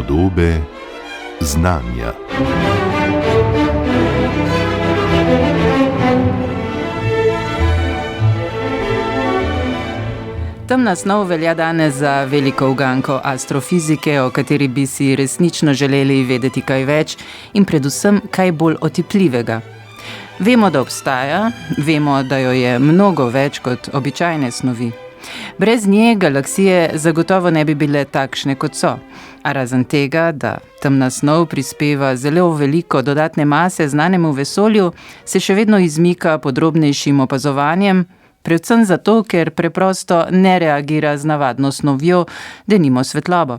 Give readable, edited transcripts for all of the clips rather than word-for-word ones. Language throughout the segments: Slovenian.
Podobe znanja. Temna snov velja danes za veliko uganko astrofizike, o kateri bi si resnično želeli vedeti kaj več in predvsem kaj bolj otipljivega. Vemo, da obstaja, vemo, da jo je mnogo več kot običajne snovi. Brez nje galaksije zagotovo ne bi bile takšne, kot so. A razen tega, da temna snov prispeva zelo veliko dodatne mase znanemu vesolju, se še vedno izmika podrobnejšim opazovanjem, predvsem zato, ker preprosto ne reagira z navadno snovjo, denimo svetlobo.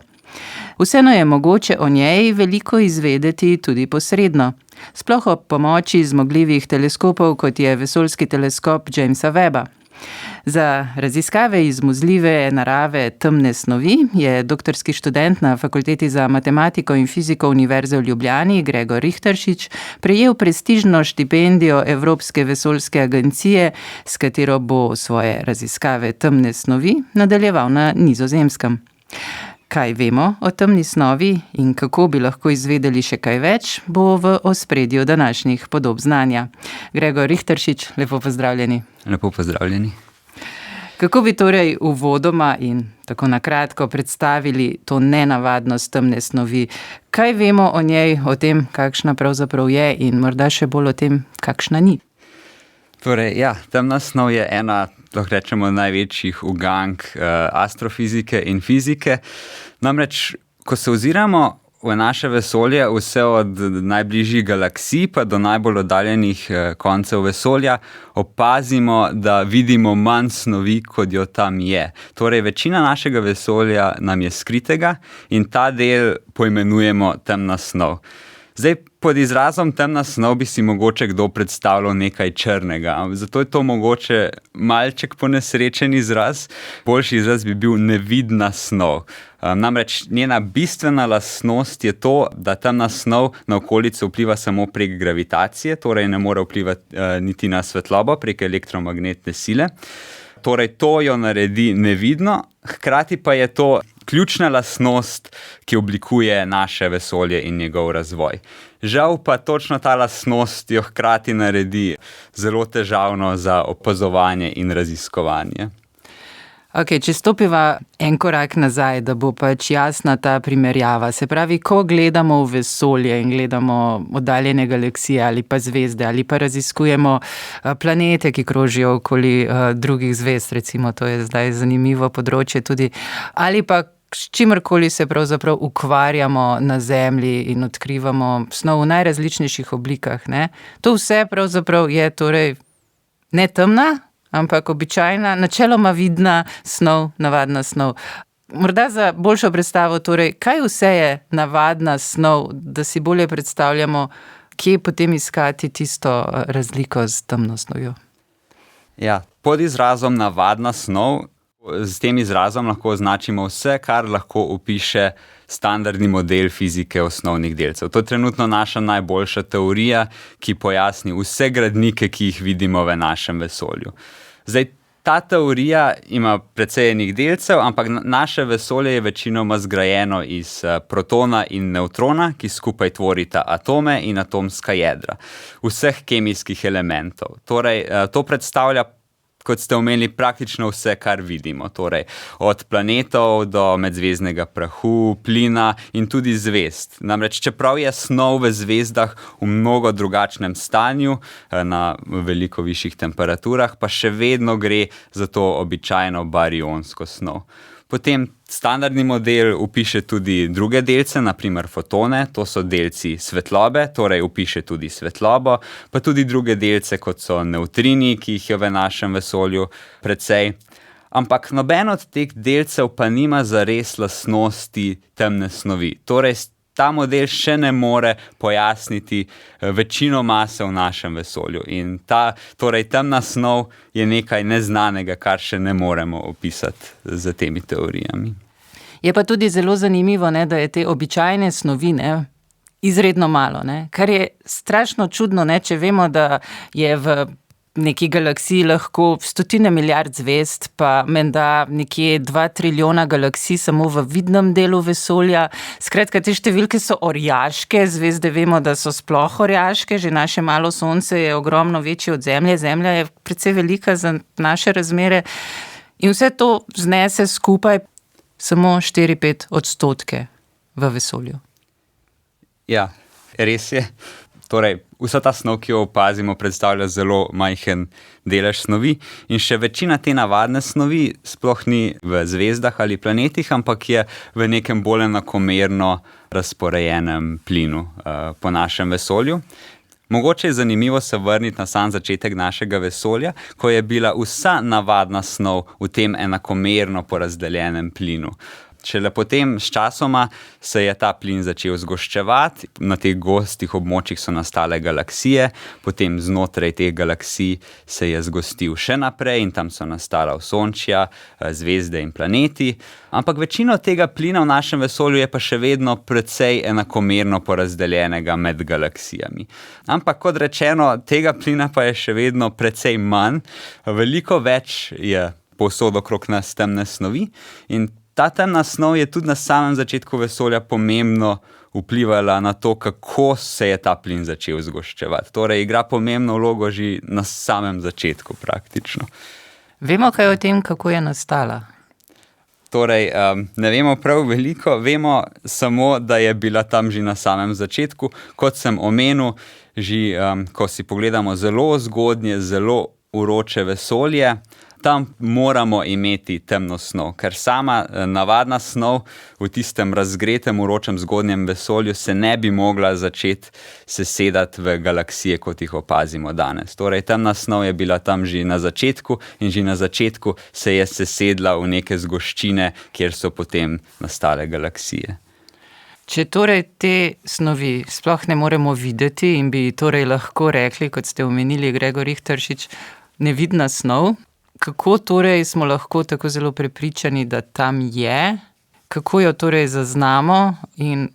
Vseeno je mogoče o njej veliko izvedeti tudi posredno, sploh ob pomoči zmogljivih teleskopov, kot je vesoljski teleskop Jamesa Webba. Za raziskave izmuzljive narave temne snovi je doktorski študent na Fakulteti za matematiko in fiziko Univerze v Ljubljani, Gregor Richteršič, prejel prestižno štipendijo Evropske vesoljske agencije, s katero bo svoje raziskave temne snovi nadaljeval na Nizozemskem. Kaj vemo o temni snovi in kako bi lahko izvedeli še kaj več, bo v ospredju današnjih podob znanja. Gregor Richteršič, lepo pozdravljeni. Lepo pozdravljeni. Kako bi torej uvodoma in tako na kratko predstavili to nenavadnost temne snovi? Kaj vemo o njej, o tem, kakšna pravzaprav je in morda še bolj o tem, kakšna ni? Torej, temna snov je ena, lahko rečemo, največjih ugank astrofizike in fizike. Namreč, ko se oziramo v naše vesolje, vse od najbližjih galaksij pa do najbolj oddaljenih koncev vesolja, opazimo, da vidimo manj snovi, kot jo tam je. Torej, večina našega vesolja nam je skritega in ta del poimenujemo temna snov. Zdaj, pod izrazom temna snov bi si mogoče kdo predstavljal nekaj črnega, zato je to mogoče malček ponesrečen izraz. Boljši izraz bi bil nevidna snov. Namreč njena bistvena lastnost je to, da temna snov na okolico vpliva samo prek gravitacije, torej ne more vplivati niti na svetlobo prek elektromagnetne sile. Torej, to jo naredi nevidno, hkrati pa je to ključna lastnost, ki oblikuje naše vesolje in njegov razvoj. Žal pa točno ta lastnost jo hkrati naredi zelo težavno za opazovanje in raziskovanje. Ok, če stopiva en korak nazaj, da bo pač jasna ta primerjava. Se pravi, ko gledamo v vesolje in gledamo oddaljene galaksije ali pa zvezde ali pa raziskujemo planete, ki krožijo okoli drugih zvezd, recimo, to je zdaj zanimivo področje tudi, ali pa s čimerkoli se pravzaprav ukvarjamo na Zemlji in odkrivamo snov v najrazličnejših oblikah, ne? To vse pravzaprav je torej ne temna, ampak običajna, načeloma vidna snov, navadna snov. Morda za boljšo predstavo, torej, kaj vse je navadna snov, da si bolje predstavljamo, kje potem iskati tisto razliko s temno snovjo? Pod izrazom navadna snov, s tem izrazom lahko označimo vse, kar lahko opiše standardni model fizike osnovnih delcev. To je trenutno naša najboljša teorija, ki pojasni vse gradnike, ki jih vidimo v našem vesolju. Zdaj, ta teorija ima precej enih delcev, ampak naše vesolje je večinoma zgrajeno iz protona in nevtrona, ki skupaj tvorita atome in atomska jedra vseh kemijskih elementov. Torej, to predstavlja, kot ste omenili, praktično vse, kar vidimo. Torej, od planetov do medzvezdnega prahu, plina in tudi zvezd. Namreč, čeprav je snov v zvezdah v mnogo drugačnem stanju, na veliko višjih temperaturah, pa še vedno gre za to običajno barionsko snov. Potem standardni model opiše tudi druge delce, naprimer fotone, to so delci svetlobe, torej opiše tudi svetlobo, pa tudi druge delce, kot so nevtrini, ki jih je v našem vesolju precej. Ampak noben od teh delcev pa nima zares lastnosti temne snovi. Torej, ta model še ne more pojasniti večino mase v našem vesolju. In torej temna snov je nekaj neznanega, kar še ne moremo opisati z temi teorijami. Je pa tudi zelo zanimivo, ne, da je te običajne snovi, ne, izredno malo, ne, kar je strašno čudno, ne, če vemo, da je v neki galaksiji lahko stotine milijard zvezd, pa menda nekje 2 trilijona galaksij samo v vidnem delu vesolja. Skratka, te številke so orjaške, zvezde vemo, da so sploh orjaške, že naše malo sonce je ogromno večje od Zemlje, Zemlja je precej velika za naše razmere in vse to znese skupaj samo 4-5% v vesolju. Ja, res je. Torej, vsa ta snov, ki jo opazimo, predstavlja zelo majhen delež snovi in še večina te navadne snovi sploh ni v zvezdah ali planetih, ampak je v nekem bolj enakomerno razporejenem plinu po našem vesolju. Mogoče je zanimivo se vrniti na sam začetek našega vesolja, ko je bila vsa navadna snov v tem enakomerno porazdeljenem plinu. Šele potem s časoma se je ta plin začel zgoščevati, na teh gostih območjih so nastale galaksije, potem znotraj teh galaksij se je zgostil še naprej in tam so nastala osončja, zvezde in planeti. Ampak večino tega plina v našem vesolju je pa še vedno precej enakomerno porazdeljenega med galaksijami. Ampak kot rečeno, tega plina pa je še vedno precej manj, veliko več je povsod okrog nas temne snovi in ta temna snov je tudi na samem začetku vesolja pomembno vplivala na to, kako se je ta plin začel zgoščevati. Torej, igra pomembno vlogo že na samem začetku praktično. Vemo kaj o tem, kako je nastala? Torej, ne vemo prav veliko, vemo samo, da je bila tam že na samem začetku. Kot sem omenil, že ko si pogledamo zelo zgodnje, zelo vroče vesolje, tam moramo imeti temno snov, ker sama navadna snov v tistem razgretem, vročem zgodnjem vesolju se ne bi mogla začeti sesedati v galaksije, kot jih opazimo danes. Torej, temna snov je bila tam že na začetku in že na začetku se je sesedla v neke zgoščine, kjer so potem nastale galaksije. Če torej te snovi sploh ne moremo videti in bi torej lahko rekli, kot ste omenili, Gregor Richteršič, nevidna snov, kako torej smo lahko tako zelo prepričani, da tam je? Kako jo torej zaznamo in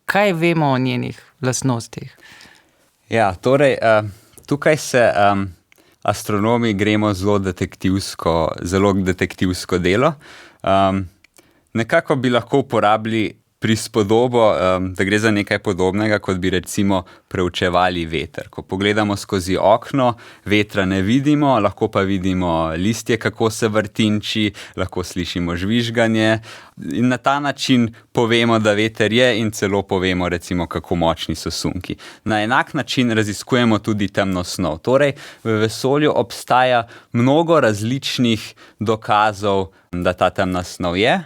kaj vemo o njenih lastnostih? Ja, torej, tukaj se astronomi gremo zelo detektivsko delo. Nekako bi lahko uporabili prispodobo, da gre za nekaj podobnega, kot bi recimo preučevali veter. Ko pogledamo skozi okno, vetra ne vidimo, lahko pa vidimo listje, kako se vrtinči, lahko slišimo žvižganje in na ta način povemo, da veter je in celo povemo recimo, kako močni so sunki. Na enak način raziskujemo tudi temno snov. Torej, v vesolju obstaja mnogo različnih dokazov, da ta temna snov je.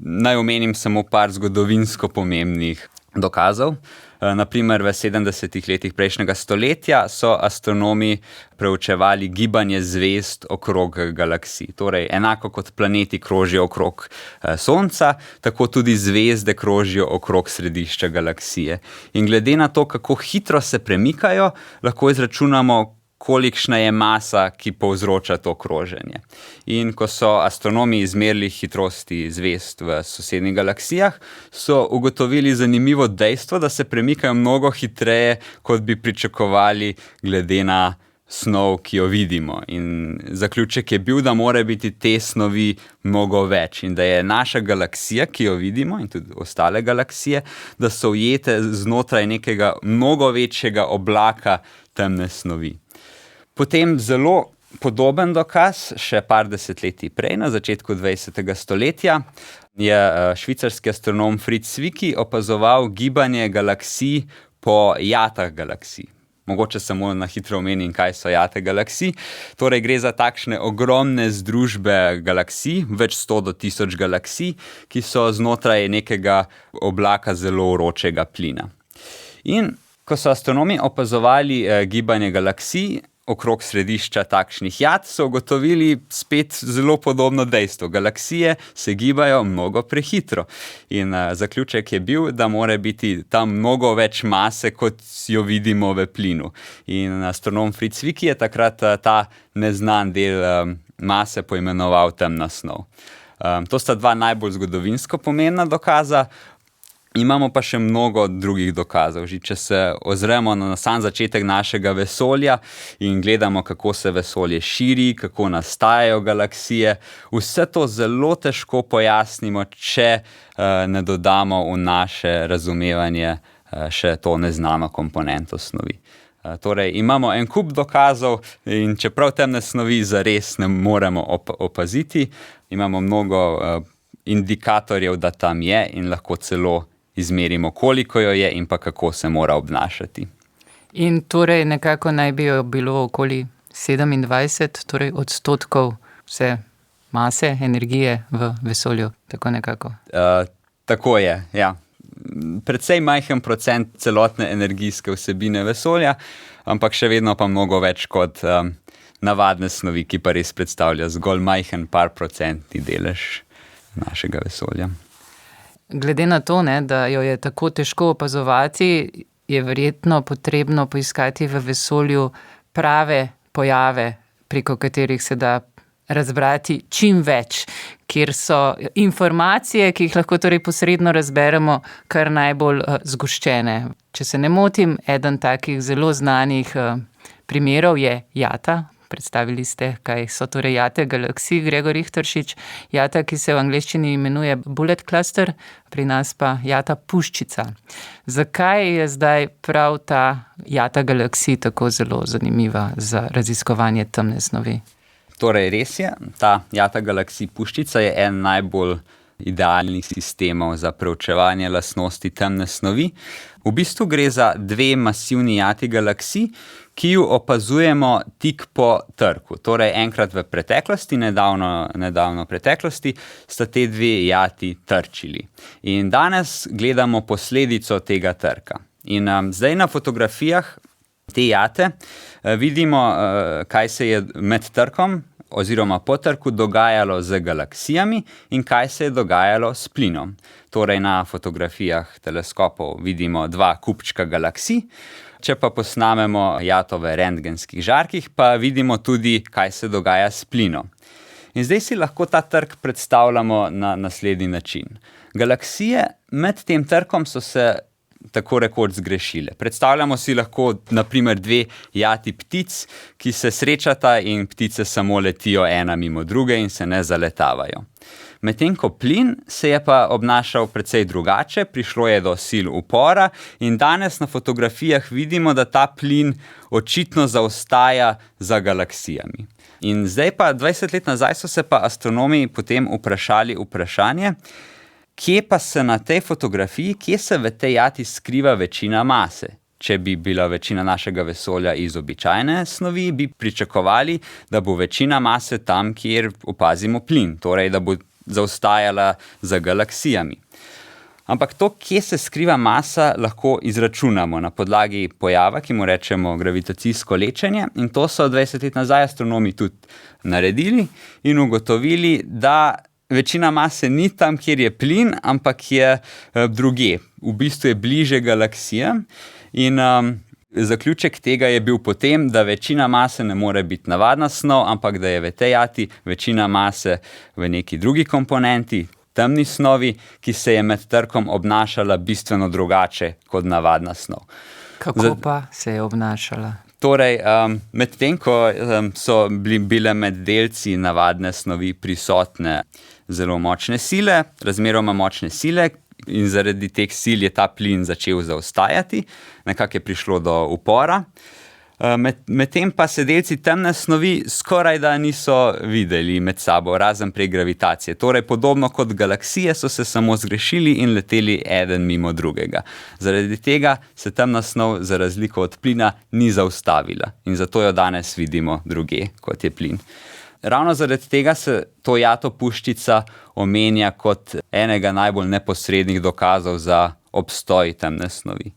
Naj omenim samo par zgodovinsko pomembnih dokazov. Naprimer, v 70. letih prejšnjega stoletja so astronomi preučevali gibanje zvezd okrog galaksij. Torej, enako kot planeti krožijo okrog Sonca, tako tudi zvezde krožijo okrog središča galaksije. In glede na to, kako hitro se premikajo, lahko izračunamo, kolikšna je masa, ki povzroča to kroženje. In ko so astronomi izmerili hitrosti zvezd v sosednjih galaksijah, so ugotovili zanimivo dejstvo, da se premikajo mnogo hitreje, kot bi pričakovali glede na snov, ki jo vidimo. In zaključek je bil, da mora biti te snovi mnogo več in da je naša galaksija, ki jo vidimo in tudi ostale galaksije, da so ujete znotraj nekega mnogo večjega oblaka temne snovi. Potem zelo podoben dokaz, še par desetletij prej, na začetku 20. stoletja, je švicarski astronom Fritz Zwicky opazoval gibanje galaksij po jatah galaksij. Mogoče samo na hitro omenim, kaj so jate galaksij. Torej, gre za takšne ogromne združbe galaksij, več 100 do 1000 galaksij, ki so znotraj nekega oblaka zelo vročega plina. In ko so astronomi opazovali gibanje galaksij okrog središča takšnih jat, so ugotovili spet zelo podobno dejstvo. Galaksije se gibajo mnogo prehitro. In zaključek je bil, da mora biti tam mnogo več mase, kot jo vidimo v plinu. In astronom Fritz Zwicky je takrat ta neznan del mase poimenoval temna snov. To sta dva najbolj zgodovinsko pomembna dokaza. Imamo pa še mnogo drugih dokazov. Že če se ozremo na sam začetek našega vesolja in gledamo, kako se vesolje širi, kako nastajajo galaksije, vse to zelo težko pojasnimo, če ne dodamo v naše razumevanje še to neznano komponento snovi. Torej, imamo en kup dokazov in čeprav temne snovi zares ne moremo opaziti, imamo mnogo indikatorjev, da tam je in lahko celo izmerimo, koliko jo je in pa kako se mora obnašati. In torej nekako naj bi jo bilo okoli 27, torej odstotkov vse mase, energije v vesolju, tako nekako. Tako je, ja. Precej majhen procent celotne energijske vsebine vesolja, ampak še vedno pa mnogo več kot navadne snovi, ki pa res predstavlja zgolj majhen par procentni delež našega vesolja. Glede na to, da jo je tako težko opazovati, je verjetno potrebno poiskati v vesolju prave pojave, preko katerih se da razbrati čim več, kjer so informacije, ki jih lahko torej posredno razberemo, kar najbolj zgoščene. Če se ne motim, eden takih zelo znanih primerov je Jata. Predstavili ste, kaj so torej jate galaksij, Gregor Richteršič. Jata, ki se v angleščini imenuje Bullet Cluster, pri nas pa jata puščica. Zakaj je zdaj prav ta jata galaksij tako zelo zanimiva za raziskovanje temne snovi? Torej, res je, ta jata galaksij puščica je en najbolj idealnih sistemov za preučevanje lastnosti temne snovi. V bistvu gre za dve masivni jati galaksij, ki ju opazujemo tik po trku. Torej, enkrat v preteklosti, nedavno preteklosti, sta te dve jati trčili. In danes gledamo posledico tega trka. In zdaj na fotografijah te jate vidimo, kaj se je med trkom oziroma po trku dogajalo z galaksijami in kaj se je dogajalo s plinom. Torej, na fotografijah teleskopov vidimo dva kupčka galaksij. Če pa posnamemo jato v rentgenskih žarkih, pa vidimo tudi, kaj se dogaja s plinom. In zdaj si lahko ta trk predstavljamo na naslednji način. Galaksije med tem trkom so se tako rekoč zgrešile. Predstavljamo si lahko naprimer dve jati ptic, ki se srečata in ptice samo letijo ena mimo druge in se ne zaletavajo. Medtem ko plin se je pa obnašal precej drugače, prišlo je do sil upora in danes na fotografijah vidimo, da ta plin očitno zaostaja za galaksijami. In zdaj pa, 20 let nazaj so se pa astronomi potem vprašali vprašanje, kje pa se na tej fotografiji, kje se v tej jati skriva večina mase? Če bi bila večina našega vesolja iz običajne snovi, bi pričakovali, da bo večina mase tam, kjer opazimo plin, torej da bo zaostajala za galaksijami. Ampak to, kje se skriva masa, lahko izračunamo na podlagi pojava, ki mu rečemo gravitacijsko lečenje, in to so 20 let nazaj astronomi tudi naredili in ugotovili, da večina mase ni tam, kjer je plin, ampak je drugje. V bistvu je bliže galaksijam in zaključek tega je bil potem, da večina mase ne more biti navadna snov, ampak da je v tej jati večina mase v neki drugi komponenti, temni snovi, ki se je med trkom obnašala bistveno drugače kot navadna snov. Kako pa se je obnašala? Torej, medtem ko so bile med delci navadne snovi prisotne zelo močne sile, razmeroma močne sile, in zaradi teh sil je ta plin začel zaostajati, nekako je prišlo do upora. Medtem pa se delci temne snovi skoraj da niso videli med sabo, razen prek gravitacije. Torej, podobno kot galaksije so se samo zgrešili in leteli eden mimo drugega. Zaradi tega se temna snov za razliko od plina ni zaustavila in zato jo danes vidimo drugje, kot je plin. Ravno zaradi tega se to jato puščica omenja kot enega najbolj neposrednih dokazov za obstoj temne snovi.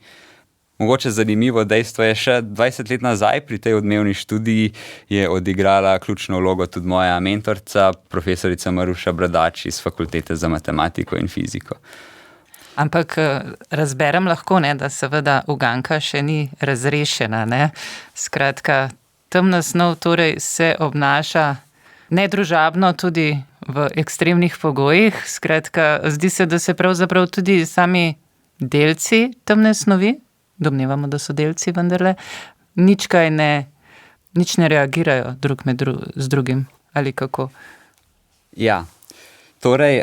Mogoče zanimivo dejstvo je še 20 let nazaj pri tej odmevni študiji je odigrala ključno vlogo tudi moja mentorica, profesorica Maruša Bradač iz Fakultete za matematiko in fiziko. Ampak razberem lahko, da seveda uganka še ni razrešena. Skratka, temna snov torej se obnaša nedružabno tudi v ekstremnih pogojih. Skratka, zdi se, da se pravzaprav tudi sami delci temne snovi, domnevamo, da so delci vendarle, nič ne reagirajo z drugim, ali kako? Ja, torej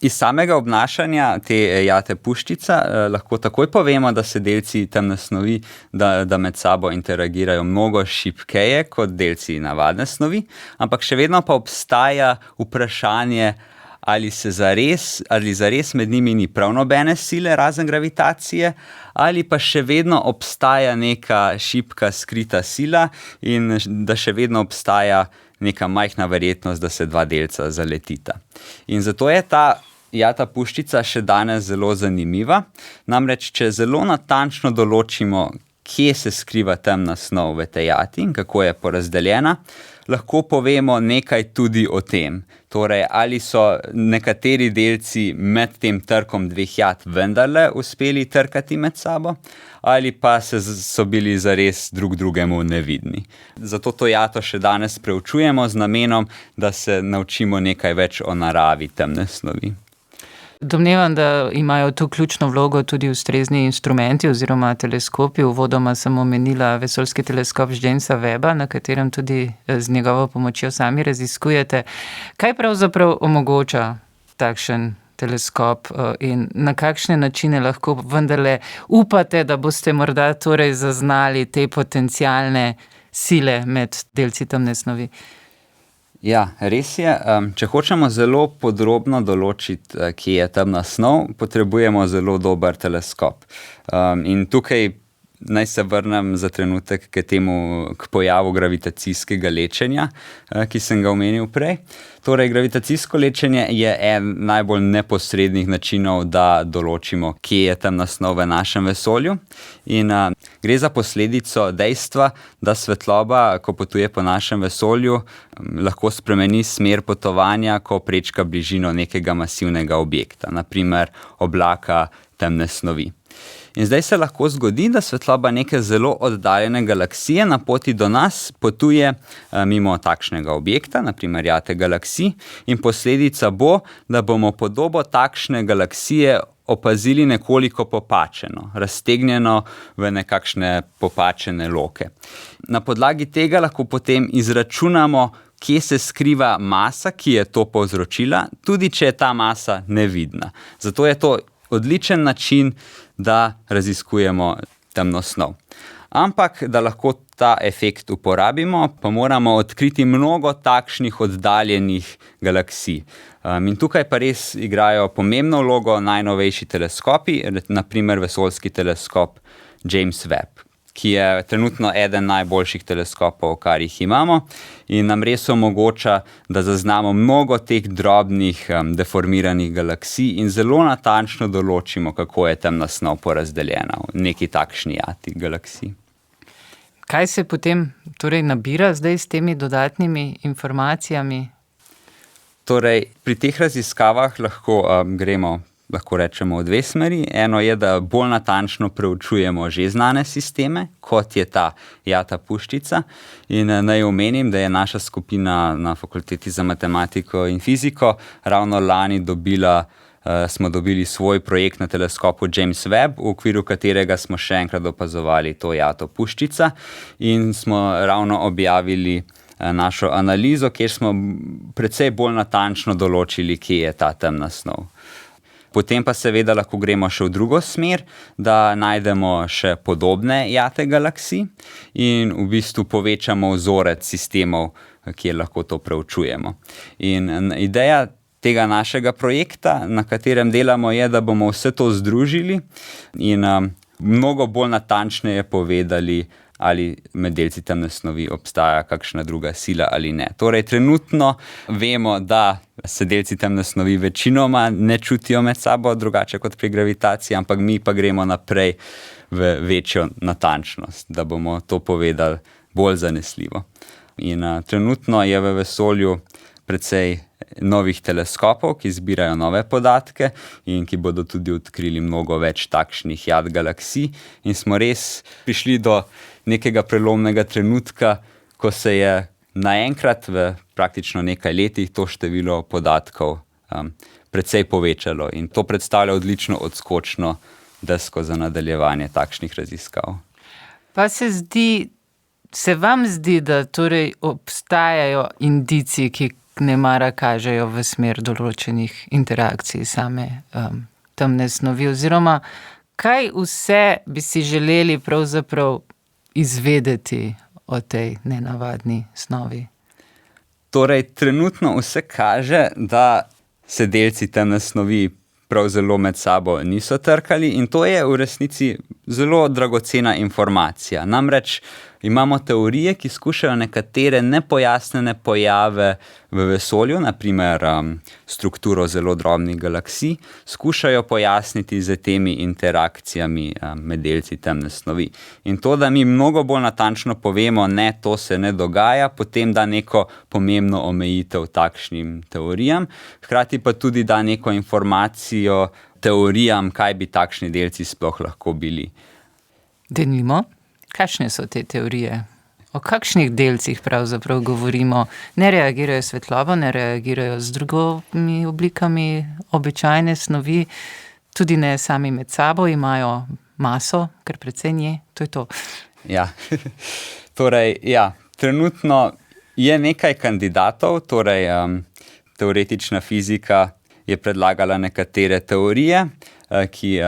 iz samega obnašanja te jate puščica lahko takoj povemo, da se delci temne snovi, da med sabo interagirajo mnogo šibkeje kot delci navadne snovi, ampak še vedno pa obstaja vprašanje, ali zares med njimi ni prav nobene sile razen gravitacije, ali pa še vedno obstaja neka šibka skrita sila in da še vedno obstaja neka majhna verjetnost, da se dva delca zaletita. In zato je ta jata puščica še danes zelo zanimiva. Namreč, če zelo natančno določimo, kje se skriva temna snov v tej jati in kako je porazdeljena, lahko povemo nekaj tudi o tem. Torej, ali so nekateri delci med tem trkom dveh jat vendarle uspeli trkati med sabo, ali pa so bili zares drug drugemu nevidni. Zato to jato še danes preučujemo z namenom, da se naučimo nekaj več o naravi temne snovi. Domnevam, da imajo tu ključno vlogo tudi ustrezni instrumenti oziroma teleskopi. Uvodoma sem omenila vesoljski teleskop Jamesa Webba, na katerem tudi z njegovo pomočjo sami raziskujete. Kaj pravzaprav omogoča takšen teleskop in na kakšne načine lahko vendarle upate, da boste morda torej zaznali te potencialne sile med delci temne snovi? Ja, res je. Če hočemo zelo podrobno določiti, kje je temna snov, potrebujemo zelo dober teleskop. In tukaj naj se vrnem za trenutek k pojavu gravitacijskega lečenja, ki sem ga omenil prej. Torej, gravitacijsko lečenje je eden najbolj neposrednih načinov, da določimo, kje je temna snov v našem vesolju. In gre za posledico dejstva, da svetloba, ko potuje po našem vesolju, lahko spremeni smer potovanja, ko prečka bližino nekega masivnega objekta, na primer oblaka temne snovi. In zdaj se lahko zgodi, da svetloba neke zelo oddaljene galaksije na poti do nas potuje mimo takšnega objekta, na primer jate galaksij, in posledica bo, da bomo podobo takšne galaksije opazili nekoliko popačeno, raztegnjeno v nekakšne popačene loke. Na podlagi tega lahko potem izračunamo, kje se skriva masa, ki je to povzročila, tudi če je ta masa nevidna. Zato je to odličen način, da raziskujemo temno snov. Ampak, da lahko ta efekt uporabimo, pa moramo odkriti mnogo takšnih oddaljenih galaksij. In tukaj pa res igrajo pomembno vlogo najnovejši teleskopi, na primer vesoljski teleskop James Webb, ki je trenutno eden najboljših teleskopov, kar jih imamo, in nam res omogoča, da zaznamo mnogo teh drobnih, deformiranih galaksij in zelo natančno določimo, kako je temna snov porazdeljena v neki takšni jati galaksij. Kaj se potem torej nabira zdaj s temi dodatnimi informacijami? Torej, pri teh raziskavah lahko rečemo v dve smeri. Eno je, da bolj natančno preučujemo že znane sisteme, kot je ta jata puščica. In naj omenim, da je naša skupina na Fakulteti za matematiko in fiziko ravno lani smo dobili svoj projekt na teleskopu James Webb, v okviru katerega smo še enkrat opazovali to jato puščica in smo ravno objavili našo analizo, kjer smo precej bolj natančno določili, kje je ta temna snov. Potem pa seveda lahko gremo še v drugo smer, da najdemo še podobne jate galaksij in v bistvu povečamo vzorec sistemov, kjer lahko to preučujemo. In ideja tega našega projekta, na katerem delamo, je, da bomo vse to združili in mnogo bolj natančneje povedali, ali med delci temne snovi obstaja kakšna druga sila ali ne. Torej, trenutno vemo, da se delci temne snovi večinoma ne čutijo med sabo drugače kot pri gravitaciji, ampak mi pa gremo naprej v večjo natančnost, da bomo to povedali bolj zanesljivo. In trenutno je v vesolju precej novih teleskopov, ki zbirajo nove podatke in ki bodo tudi odkrili mnogo več takšnih jat galaksij. In smo res prišli do nekega prelomnega trenutka, ko se je naenkrat v praktično nekaj letih to število podatkov precej povečalo. In to predstavlja odlično odskočno desko za nadaljevanje takšnih raziskav. Pa se vam zdi, da torej obstajajo indici, ki nemara kažejo v smer določenih interakcij same temne snovi, oziroma kaj vse bi si želeli pravzaprav izvedeti o tej nenavadni snovi? Torej, trenutno vse kaže, da se delci temne snovi prav zelo med sabo niso trkali in to je v resnici zelo dragocena informacija. Namreč imamo teorije, ki skušajo nekatere nepojasnjene pojave v vesolju, naprimer strukturo zelo drobnih galaksij, skušajo pojasniti z temi interakcijami med delci temne snovi. In to, da mi mnogo bolj natančno povemo, ne, to se ne dogaja, potem da neko pomembno omejitev takšnim teorijam, hkrati pa tudi da neko informacijo teorijam, kaj bi takšni delci sploh lahko bili. Denimo? Kakšne so te teorije? O kakšnih delcih pravzaprav govorimo? Ne reagirajo svetlobo, ne reagirajo z drugimi oblikami običajne snovi, tudi ne sami med sabo, imajo maso, kar precej nje, to je to. Ja, torej, trenutno je nekaj kandidatov, torej teoretična fizika je predlagala nekatere teorije, ki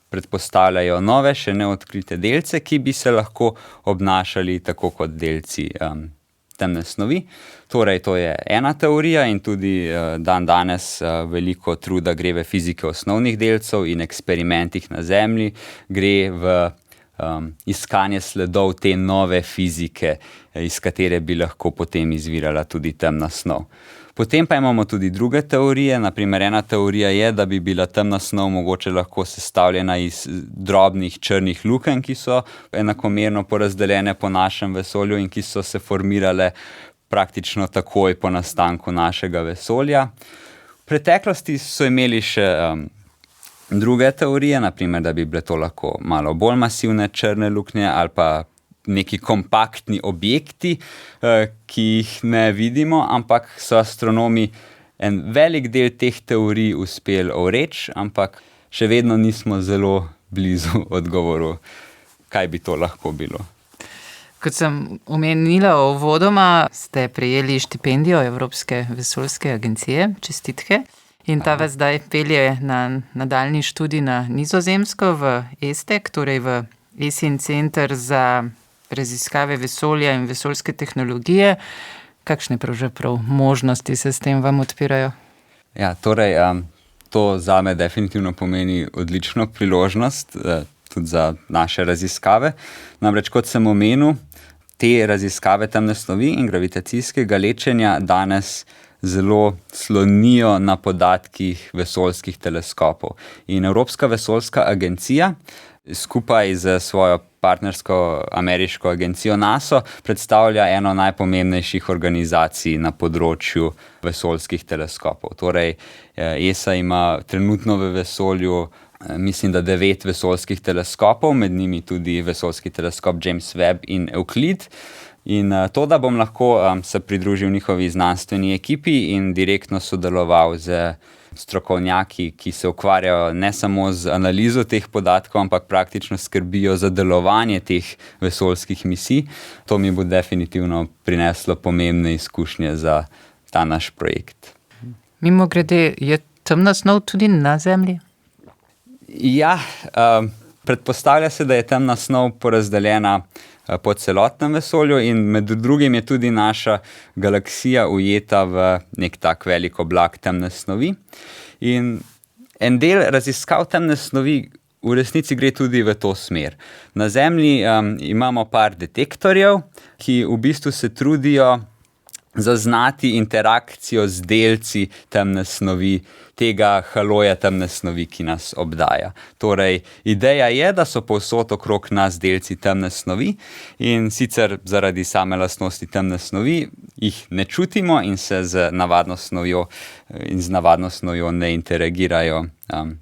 predpostavljajo nove, še neodkrite delce, ki bi se lahko obnašali tako kot delci temne snovi. Torej, to je ena teorija in tudi danes veliko truda gre v fizike osnovnih delcev in eksperimentih na Zemlji, gre v iskanje sledov te nove fizike, iz katere bi lahko potem izvirala tudi temna snov. Potem pa imamo tudi druge teorije, naprimer ena teorija je, da bi bila temna snov mogoče lahko sestavljena iz drobnih črnih lukenj, ki so enakomerno porazdeljene po našem vesolju in ki so se formirale praktično takoj po nastanku našega vesolja. V preteklosti so imeli še druge teorije, naprimer, da bi bile to lahko malo bolj masivne črne luknje ali pa neki kompaktni objekti, ki jih ne vidimo, ampak so astronomi en velik del teh teorij uspeli ovreči, ampak še vedno nismo zelo blizu odgovoru, kaj bi to lahko bilo. Kot sem omenila uvodoma, ste prejeli štipendijo Evropske vesoljske agencije, čestitke, in ta vas zdaj pelje na nadaljnji študij na Nizozemsko v ESTEC, torej v ESIN center za raziskave vesolja in vesoljske tehnologije. Kakšne pravzaprav možnosti se s tem vam odpirajo? Ja, torej, to zame definitivno pomeni odlično priložnost, tudi za naše raziskave. Namreč, kot sem omenil, te raziskave temne snovi in gravitacijskega lečenja danes zelo slonijo na podatkih vesoljskih teleskopov. In Evropska vesoljska agencija skupaj z svojo partnersko ameriško agencijo NASA predstavlja eno najpomembnejših organizacij na področju vesoljskih teleskopov. Torej, ESA ima trenutno v vesolju, mislim, da 9 vesoljskih teleskopov, med njimi tudi vesoljski teleskop James Webb in Euclid. In to, da bom lahko se pridružil njihovi znanstveni ekipi in direktno sodeloval z strokovnjaki, ki se ukvarjajo ne samo z analizo teh podatkov, ampak praktično skrbijo za delovanje teh vesoljskih misij. To mi bo definitivno prineslo pomembne izkušnje za ta naš projekt. Mimogrede, je temna snov tudi na Zemlji? Ja, predpostavlja se, da je temna snov porazdeljena po celotnem vesolju in med drugim je tudi naša galaksija ujeta v nek tak velik oblak temne snovi. In en del raziskav temne snovi v resnici gre tudi v to smer. Na Zemlji imamo par detektorjev, ki v bistvu se trudijo zaznati interakcijo z delci temne snovi, tega haloja temne snovi, ki nas obdaja. Torej, ideja je, da so povsod okrog nas delci temne snovi in sicer zaradi same lastnosti temne snovi jih ne čutimo in se z navadno snovjo ne interagirajo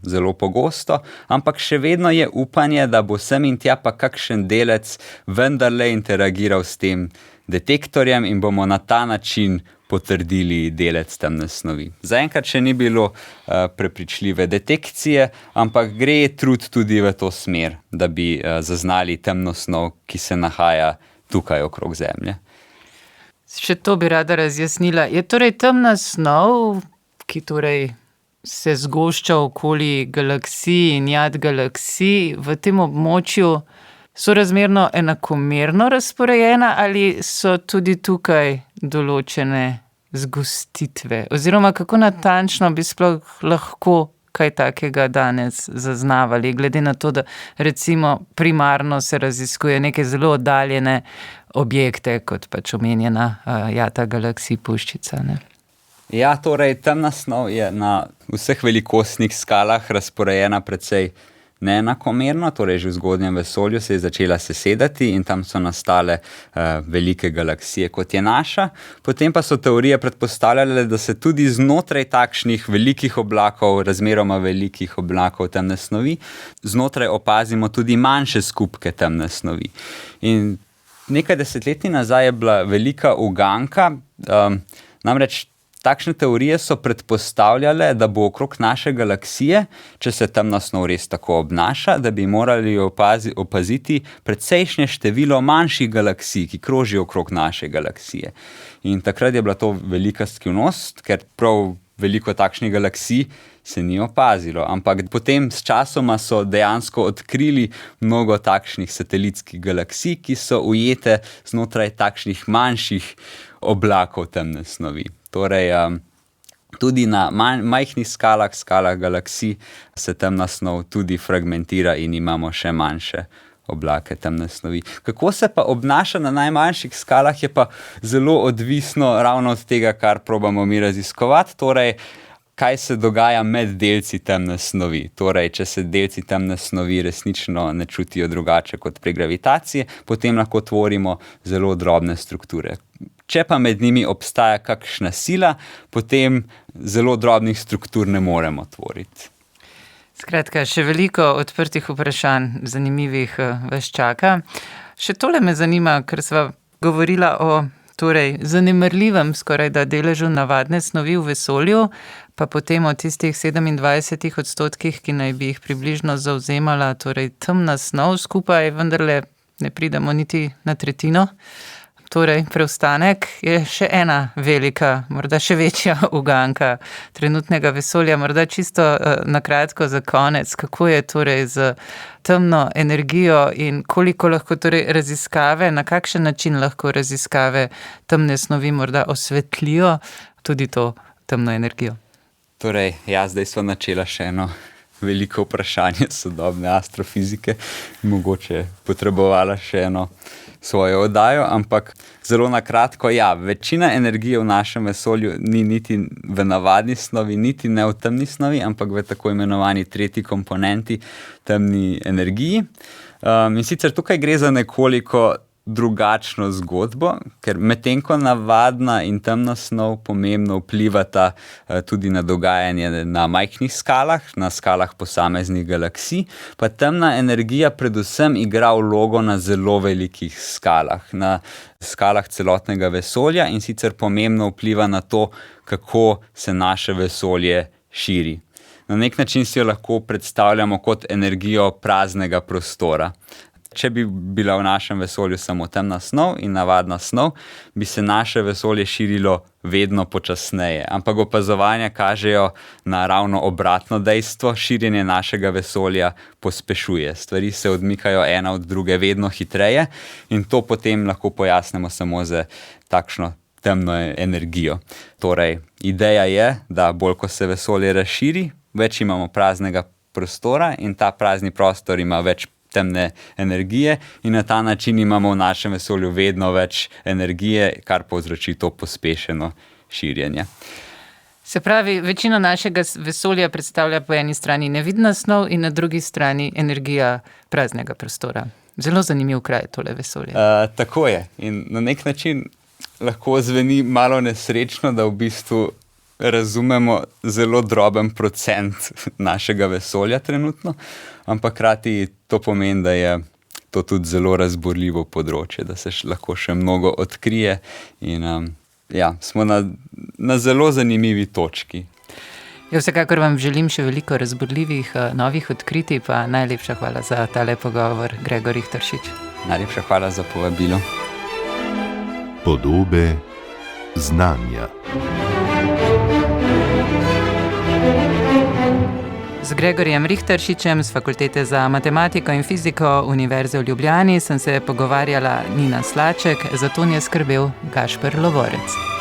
zelo pogosto, ampak še vedno je upanje, da bo sem in tja pa kakšen delec vendarle interagiral s tem detektorjem in bomo na ta način potrdili delec temne snovi. Zaenkrat še ni bilo prepričljive detekcije, ampak gre trud tudi v to smer, da bi zaznali temno snov, ki se nahaja tukaj okrog Zemlje. Še to bi rada razjasnila. Je torej temna snov, ki torej se zgošča okoli galaksij in jad galaksij, v tem območju sorazmerno enakomerno razporejena ali so tudi tukaj določene zgostitve? Oziroma, kako natančno bi sploh lahko kaj takega danes zaznavali, glede na to, da recimo primarno se raziskuje neke zelo oddaljene objekte, kot pač omenjena jata galaksij puščica, ne? Ja, torej temna snov je na vseh velikostnih skalah razporejena precej neenakomerno, torej že v zgodnjem vesolju se je začela sesedati in tam so nastale velike galaksije, kot je naša. Potem pa so teorije predpostavljale, da se tudi znotraj takšnih velikih oblakov, razmeroma velikih oblakov temne snovi, znotraj opazimo tudi manjše skupke temne snovi. In nekaj desetletij nazaj je bila velika uganka, namreč takšne teorije so predpostavljale, da bo okrog naše galaksije, če se temna snov res tako obnaša, da bi morali opaziti precejšnje število manjših galaksij, ki krožijo okrog naše galaksije. In takrat je bila to velika skrivnost, ker prav veliko takšnih galaksij se ni opazilo. Ampak potem s časoma so dejansko odkrili mnogo takšnih satelitskih galaksij, ki so ujete znotraj takšnih manjših oblakov temne snovi. Torej, tudi na majhnih skalah galaksij se temna snov tudi fragmentira in imamo še manjše oblake temne snovi. Kako se pa obnaša na najmanjših skalah, je pa zelo odvisno ravno od tega, kar probamo mi raziskovati, torej kaj se dogaja med delci temne snovi. Torej, če se delci temne snovi resnično ne čutijo drugače kot pri gravitaciji, potem lahko tvorimo zelo drobne strukture. Če pa med njimi obstaja kakšna sila, potem zelo drobnih struktur ne moremo tvoriti. Skratka, še veliko odprtih vprašanj, zanimivih vas čaka. Še tole me zanima, ker sva govorila o zanemarljivem skorajda deležu navadne snovi v vesolju, pa potem o tistih 27%, ki naj bi jih približno zavzemala, torej temna snov skupaj, vendarle ne pridemo niti na tretjino. Torej, preostanek je še ena velika, morda še večja uganka trenutnega vesolja. Morda čisto na kratko za konec, kako je torej z temno energijo in koliko lahko torej raziskave, na kakšen način lahko raziskave temne snovi morda osvetlijo tudi to temno energijo? Torej, zdaj sva načela še eno veliko vprašanje sodobne astrofizike, mogoče potrebovala še eno svojo oddajo, ampak zelo na kratko, večina energije v našem vesolju ni niti v navadni snovi, niti ne v temni snovi, ampak v tako imenovani tretji komponenti temni energiji. In sicer tukaj gre za nekoliko drugačno zgodbo, ker medtem ko navadna in temna snov pomembno vplivata tudi na dogajanje na majhnih skalah, na skalah posameznih galaksij, pa temna energija predvsem igra vlogo na zelo velikih skalah, na skalah celotnega vesolja in sicer pomembno vpliva na to, kako se naše vesolje širi. Na nek način si jo lahko predstavljamo kot energijo praznega prostora. Če bi bila v našem vesolju samo temna snov in navadna snov, bi se naše vesolje širilo vedno počasneje. Ampak opazovanja kažejo na ravno obratno dejstvo, širjenje našega vesolja pospešuje. Stvari se odmikajo ena od druge vedno hitreje in to potem lahko pojasnimo samo z takšno temno energijo. Torej, ideja je, da bolj ko se vesolje razširi, več imamo praznega prostora in ta prazni prostor ima več temne energije in na ta način imamo v našem vesolju vedno več energije, kar povzroči to pospešeno širjenje. Se pravi, večino našega vesolja predstavlja po eni strani nevidna snov in na drugi strani energija praznega prostora. Zelo zanimiv kraj tole vesolje. Tako je. In na nek način lahko zveni malo nesrečno, da v bistvu razumemo zelo droben procent našega vesolja trenutno, ampak hkrati to pomeni, da je to tudi zelo razburljivo področje, da se lahko še mnogo odkrije in smo na zelo zanimivi točki. Vsekakor vam želim še veliko razburljivih novih odkritij, pa najlepša hvala za tale pogovor, Gregor Richteršič. Najlepša hvala za povabilo. Podobe znanja. Z Gregorjem Richteršičem z Fakultete za matematiko in fiziko Univerze v Ljubljani sem se pogovarjala Nina Slaček, za ton je skrbel Gašper Lovorec.